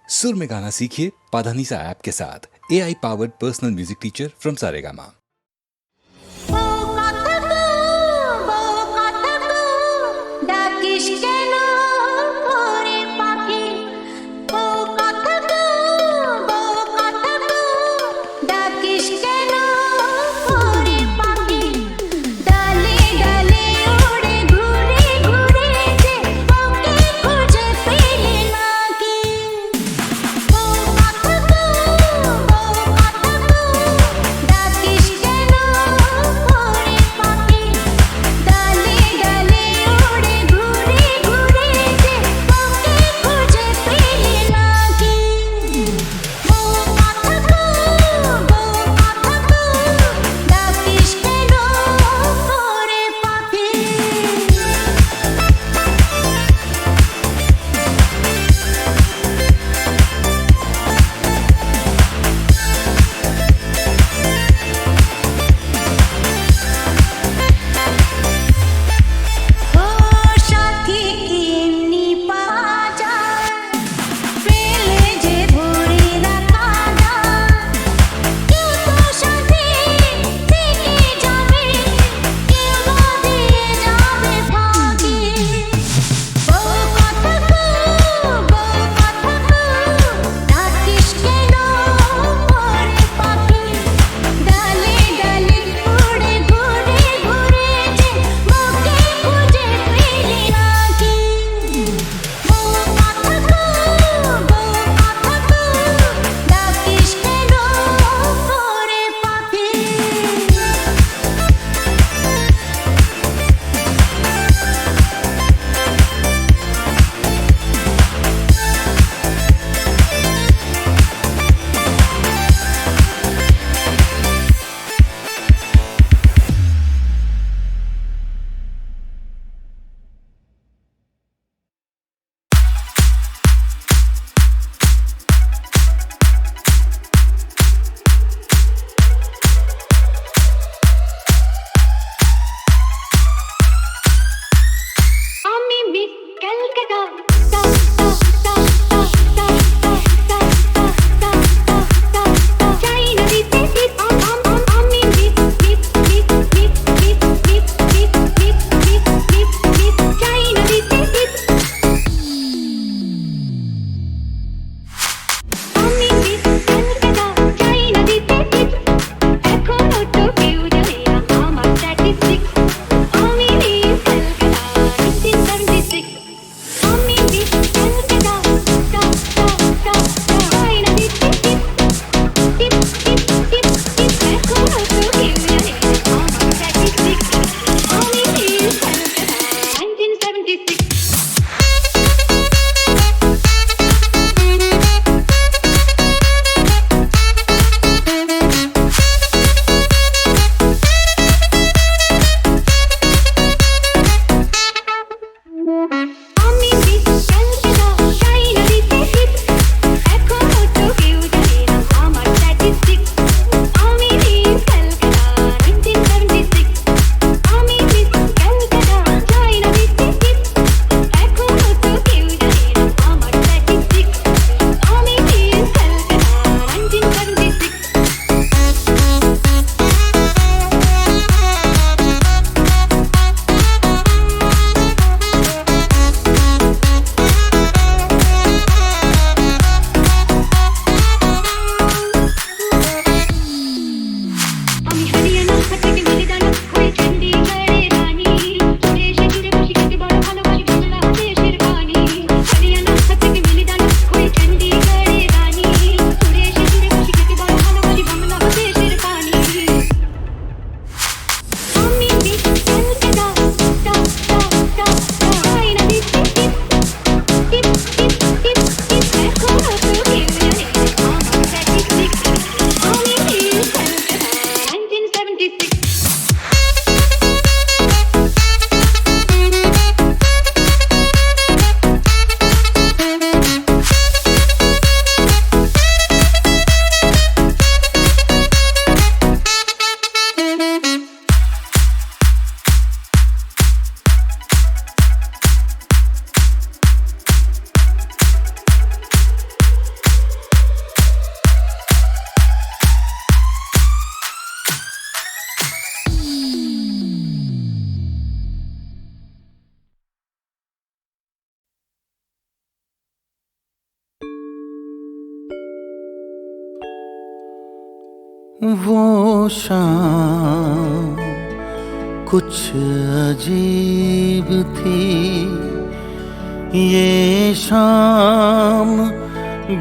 सुर में गाना सीखिए पाधानीसा ऐप के साथ AI powered personal music teacher from Saregama. वो शाम कुछ अजीब थी, ये शाम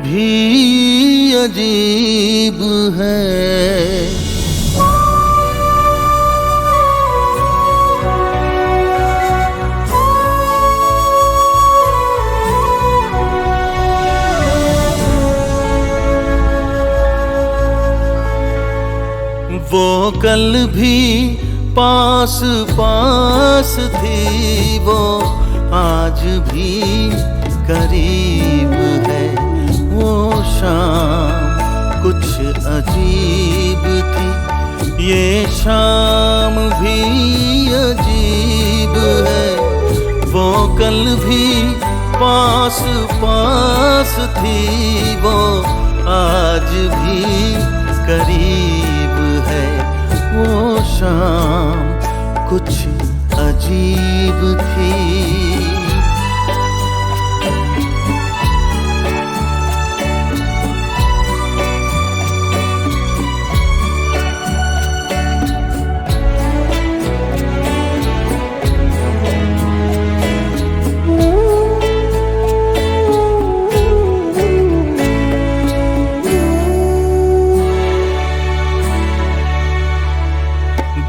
भी अजीब है। वो कल भी पास पास थी, वो आज भी करीब है। वो शाम कुछ अजीब थी, ये शाम भी अजीब है। वो कल भी पास पास थी, वो आज भी करीब है। वो शाम कुछ अजीब थी।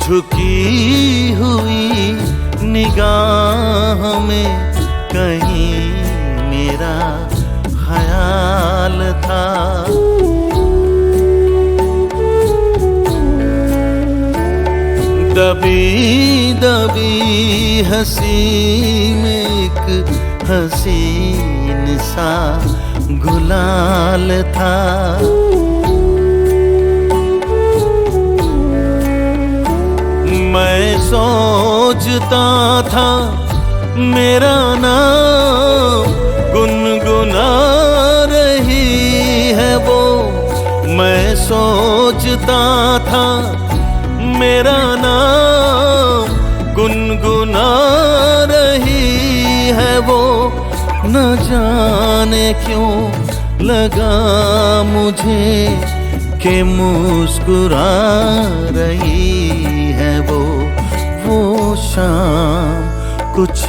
झुकी हुई निगाह में कहीं मेरा ख्याल था। दबी दबी हंसी में एक हसीन सा गुलाल था। मैं सोचता था मेरा नाम गुनगुना रही है वो। मैं सोचता था मेरा नाम गुनगुना रही है वो। न जाने क्यों लगा मुझे कि मुस्कुरा रही है वो। वो शाम कुछ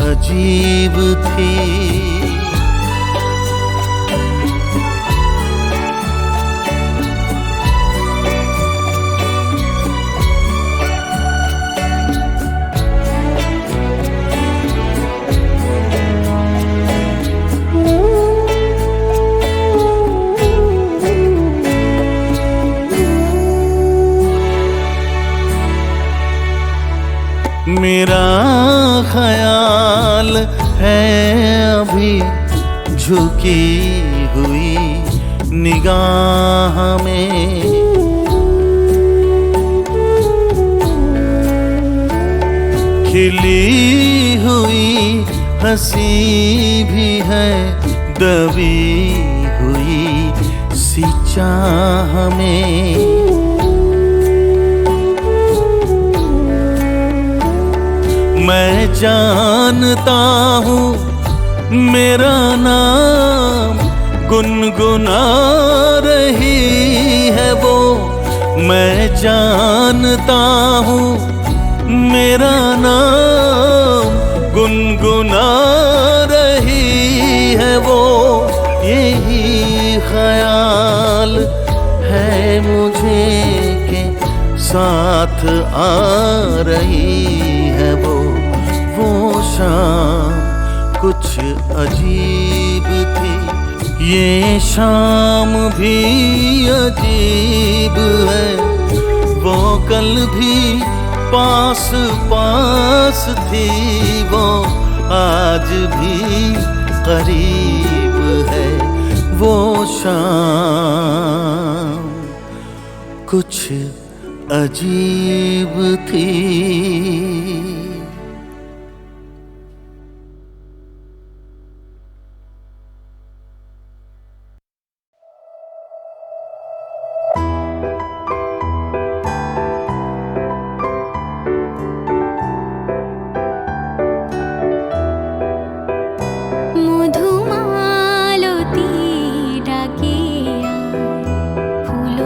अजीब थी। मेरा ख्याल है अभी झुकी हुई निगाह में। खिली हुई हंसी भी है दबी हुई सी चाह में। मैं जानता हूँ मेरा नाम गुनगुना रही है वो। मैं जानता हूँ मेरा नाम गुनगुना रही है वो। यही ख्याल है मुझे के साथ आ रही है वो। वो शाम कुछ अजीब थी, ये शाम भी अजीब है। वो कल भी पास पास थी, वो आज भी करीब है। वो शाम कुछ अजीब थी। মধুমালতী ডাকিয়া ফুল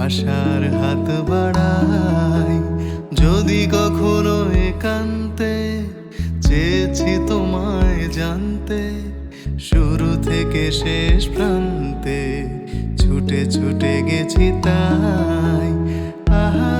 আশার হাত বাড়াই যদি কখনো একান্তে চেয়েছি তোমায় জানতে শুরু থেকে শেষ প্রান্তে ছুটে ছুটে গেছি তাই আহা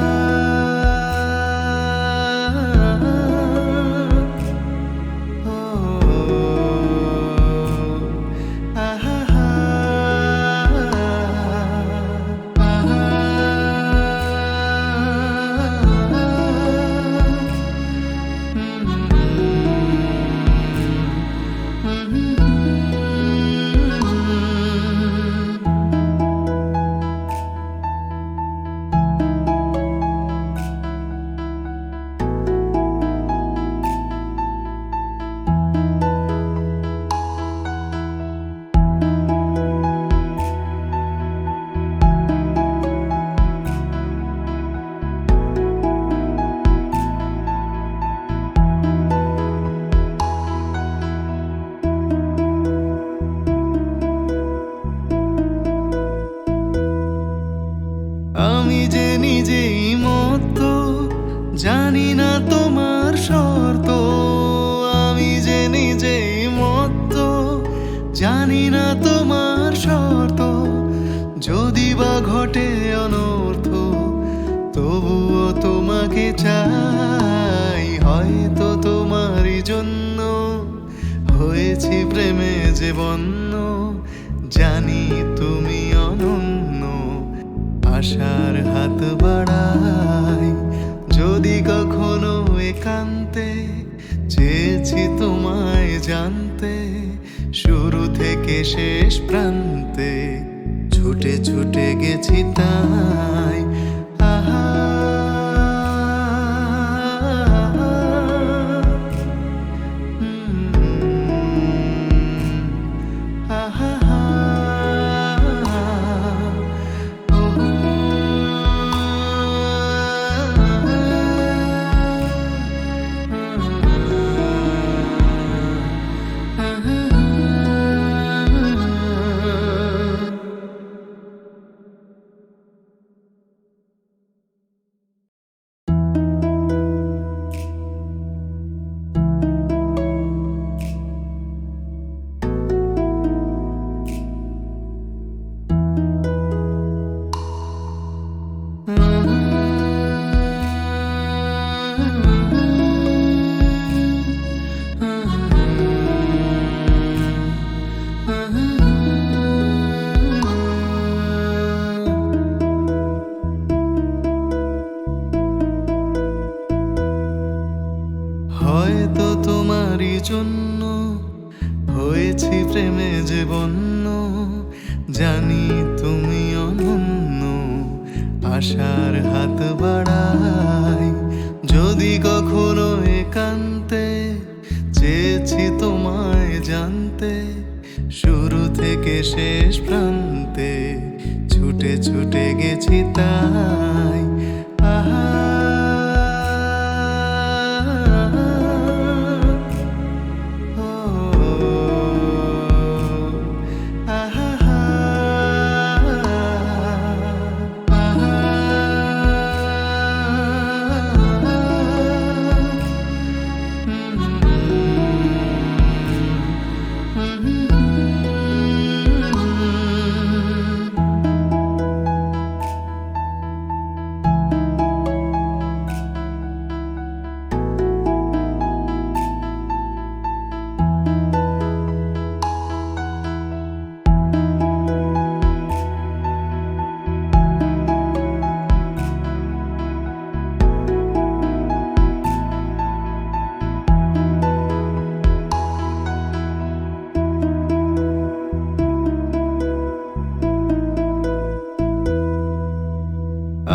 আমি যে নিজেই মত জানি না তোমার শর্ত আমি যে নিজেই মত জানি না তোমার শর্ত যদি বা ঘটে অনর্থ তবুও তোমাকে চাই হয়তো তোমারই জন্য হয়েছি প্রেমে যে বন্য জানি তুমি অনন্য আশার হাত বাড়াই যদি কখনো একান্তে চেয়েছি তোমায় জানতে শুরু থেকে শেষ প্রান্তে ছুটে ছুটে গেছি তাই আহা হয়তো তোমারই জন্য হয়েছি প্রেমে যে বন্য জানি তুমি অনন্য আশার হাত বাড়াই যদি কখনো একান্তে চেয়েছি তোমায় জানতে শুরু থেকে শেষ প্রান্তে ছুটে ছুটে গেছি তাই আহা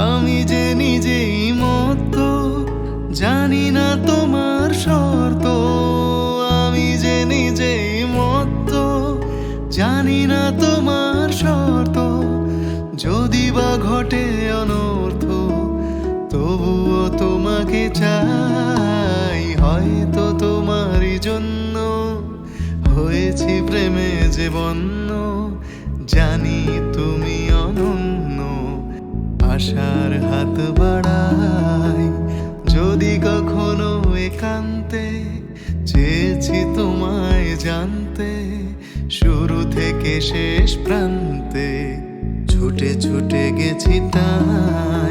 আমি যে নিজেই মত জানি না তোমার শর্ত আমি যে নিজেই মত জানি না তোমার শর্ত যদি বা ঘটে অনর্থ তবুও তোমাকে চাই হয়তো তোমারই জন্য হয়েছি প্রেমে যে বন্য জানি তুমি অনন্য হাত বাড়াই। যদি কখনো একান্তে চেয়েছি তোমায় জানতে, শুরু থেকে শেষ প্রান্তে ছুটে ছুটে গেছি তাই।